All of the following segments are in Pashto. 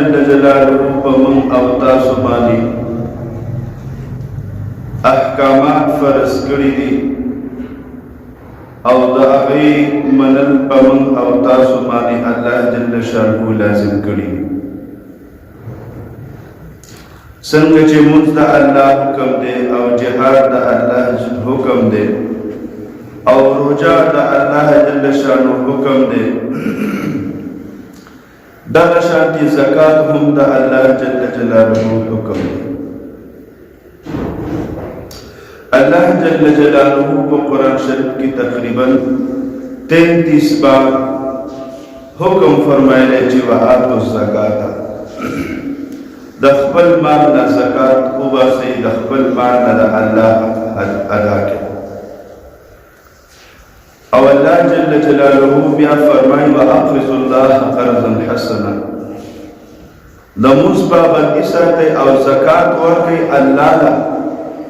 جل جلاله پمن او تاسو باندې احکامات فرض کړی دي او د هغې منل پمن او تاسو باندې الله جل شانه لازم کړي دي. څنګه چې مونږ د الله حکم دی او جهاد د الله حکم دی او روجا د الله جل شانه حکم دی، دغه شانتي زکات هم د الله جل جلاله حکم دی. اللہ جل جلالہ کو قرآن شریف کی تقریباً 33 بار حکم فرمائے لے چی وآتو الزکاة دخبل مالنا زکاة اوباسی دخبل مالنا اللہ ادا کے. او اللہ جل جلالہ بیا فرمائی وآقرض اللہ قرضا حسنا دموز بابا اساتے او زکاة ورکی اللہ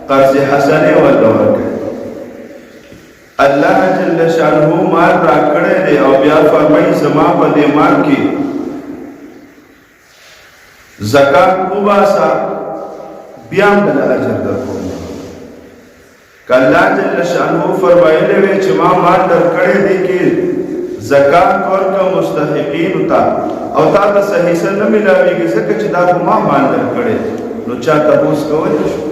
قرض حسنے والا ورکے. اللہ جل شانہ مال را کڑے دے او بیا فرمائی زما پا دے مال کی زکاة مباسا بیان دل اجر در کون کہ اللہ جل شانہ فرمائی لے وے چما مال در کڑے دے کی زکاة ورکا مستحقین تا او تا تا صحیح سے نملاوی گی سکا چی دا ما مال در کڑے نو چاہتا بوس کوئی شو.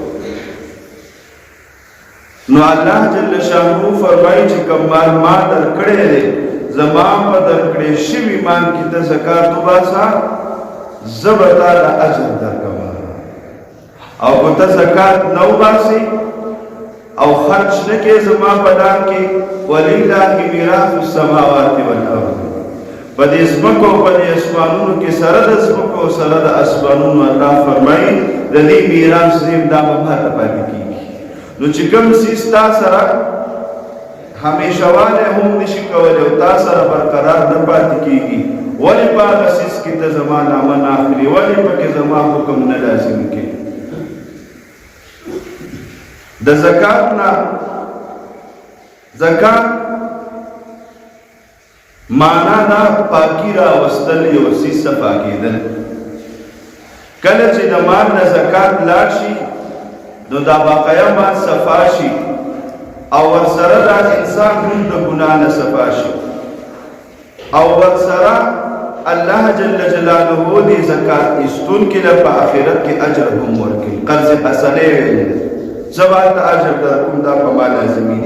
نو اللہ جل شانہ فرمائی چی کم مال ما در کڑے دے زمان پا در کڑے شوی مان کی تا زکاة باسا زبتا دا اجر در کما او کتا زکاة نو باسی او خرچ نکے زمان پدان کی وَلِلَّهِ مِيرَاثُ السَّمَاوَاتِ وَالْأَرْضِ پدی اسمکو پدی اسمانونو کی سرد اسمکو سرد اسمانونو اللہ فرمائی ردی میراث زیم دا مبہت پاکی کی. نو چکم سیستا سرا ہمیشہ والے ہم نشی کولے تا سرا برقرار نپاتی کی گی ولی پاک سیس کی تا زمان آمن آخری ولی پاک زمان حکم نلازم کے. دا زکاة نا زکاة مانا نا پاکی را وستل یو سیس پاکی دل کلچ دا مان نا زکاة لاشی نو دا باقیا مان صفاشی او ورسره دا انسان هم دا گناہ صفاشی او ورسره اللہ جل جلالہ دی زکاة استون کی لپا آخرت کی اجر هم ورکی قرض حسنے ویلی زبات اجر دا کم دا پما لازمی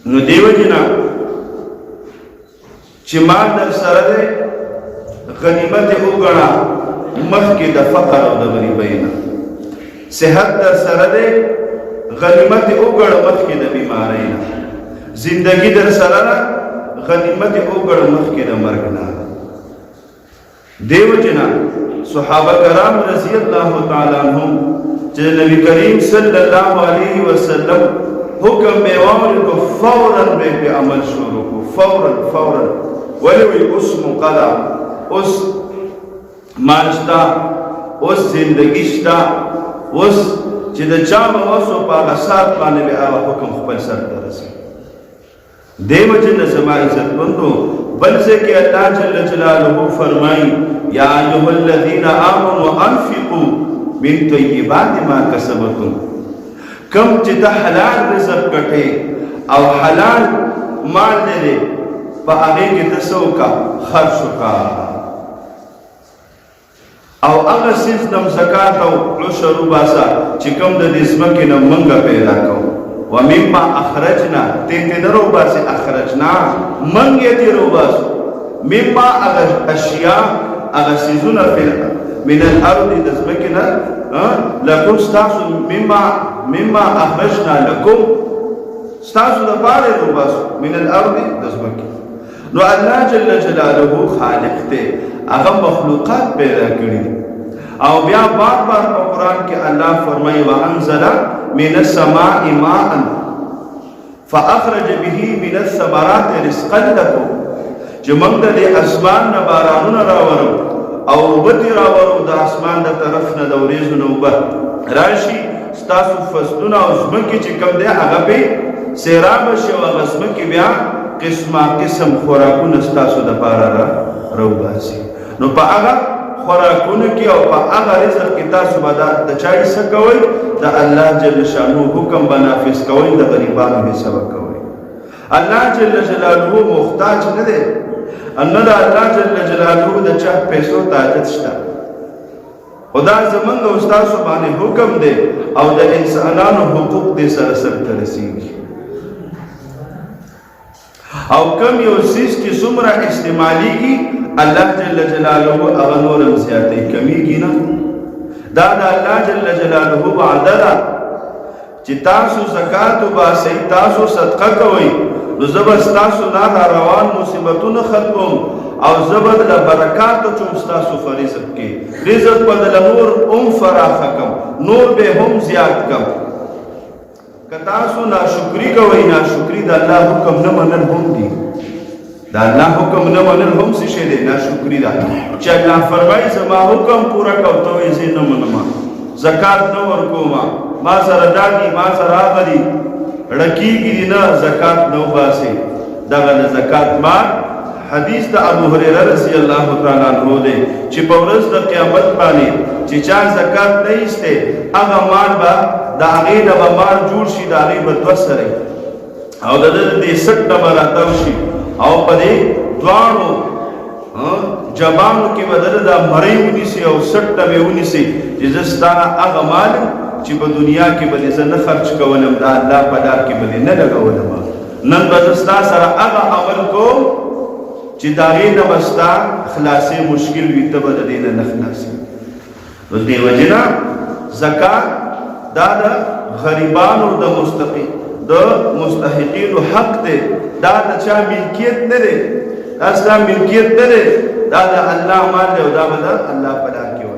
نو دیو جنا چی مال در سرده غنیمت اوگنا مخ کی دا فقر و دا غریبینا صحت در سرده غنیمت اوگڑ مخ کی دا بیمارینا زندگی در سرده غنیمت اوگڑ مخ کی دا مرگنا. دیو جنا صحابہ کرام رضی اللہ تعالیٰ عنہم جن نبی کریم صلی اللہ علیہ وسلم حکم میں وامر کو فوراً بے پہ عمل شروع کو فوراً ولوی اس مقلا اس مانشتا اس زندگیشتا اس چی دا چام واسو پاگا ساتھ پانے بے آوہ حکم خپل سر درسی. دیو جن زمان عزت بندو بل سے کہ اللہ جل جلالہ فرمائی یا ایوہ الذین آمنوا انفقوا من طیبات ما کسبتم کم چتا حلال رزق کٹے او حلال مال دے پا آگے کی تسو کا خرچ کا او اگر سیز نم زکاة او عشر باسا چکم دا دزمکی نم منگا پیدا کو ومما اخرجنا تیتے نرو باسی اخرجنا منگیتی رو باسو مما اگر اشیاء اگر سیزونا من الارض دزمکنا لکم ستاسو مما اخرجنا لکم ستاسو دا پارے رو باسو من الارض دزمکی. نو اللہ جل جلالہ خالق تے اگر مخلوقات پیدا کری او بیا بار بار پا قرآن کے اللہ فرمائی وَأَنزَلَ مِنَ السَّمَاءِ مَاءً فَأَخْرَجَ بِهِ مِنَ الثَّمَرَاتِ رِزْقًا لَكُمْ جو منگ دے اسمان نبارانون راورو او بطی راورو دا اسمان دا طرف ندوریزو نوبا راشی ستاسو فصلون او زمکی چکم دے اگا پی سیراب شو اغزمکی بیا قسم خوراکون ستاسو دا پارا رو باسی. نو پا اگا خوراکونه کې او په هغه رزق کې تاسو به د چا حصه کوئ د الله جل شانو حکم به نافذ کوئ د غریبانو حصه به کوئ الله جل جلاله محتاج نه دی ان د الله جل جلاله د چا پیسو تاجت شته خدا زمونږ او ستاسو باندې حکم دی او د انسانانو حقوق دې سره سرته رسیږي او کم یو سیز کی څومره استعمالیږي الله جل جلاله هغه نور هم زیاتې کمیږي نه دا د الله جل جلاله وعده ده چې تاسو زکات وباسئ تاسو صدقه کوئ نو زبر ستاسو نه روان مصیبتونه ختموم او زبر د برکات چوم ستاسو فرزق کې رزق په د نور فراخ کم نور به هم زیات کم کتاسو ناشکری کوي ناشکری د الله حکم نه منل هم دي د الله حکم نه منل هم څه شي دي ناشکری ده چې الله فرمایي زما حکم پورا کوته یې زه نه منم زکات نه ورکوما ما سره دادی ما سره غدي رکیږي نه زکات نه وباسي دغه زکات ما حدیث د ابو هريره رضی الله تعالی عنہ دی چې په ورځ د قیامت باندې چې چا زکات نه ایسته هغه مال به د هغې د به مال جوړ شي د هغې به دوه سره او د دې سټ نمبر اتاو شي او په دې دواړو جبانو کې به د مرۍ ونیسي او سټ به ونیسي چې زه ستا هغه مال چې په دنیا کې به زه نه خرچ کولم د الله په لار کې به نه لګولم نن به زه ستا سره هغه عمل کوم چې د هغې نه به ستا خلاصې مشکل وي ته به د دې نه خلاصې نو دې وجې نه زکات دا د غریبانو د مستحقینو حق دی دا د چا ملکیت نه دی دا ستا ملکیت نه دی دا د الله مال دی او دا به د الله په لار کې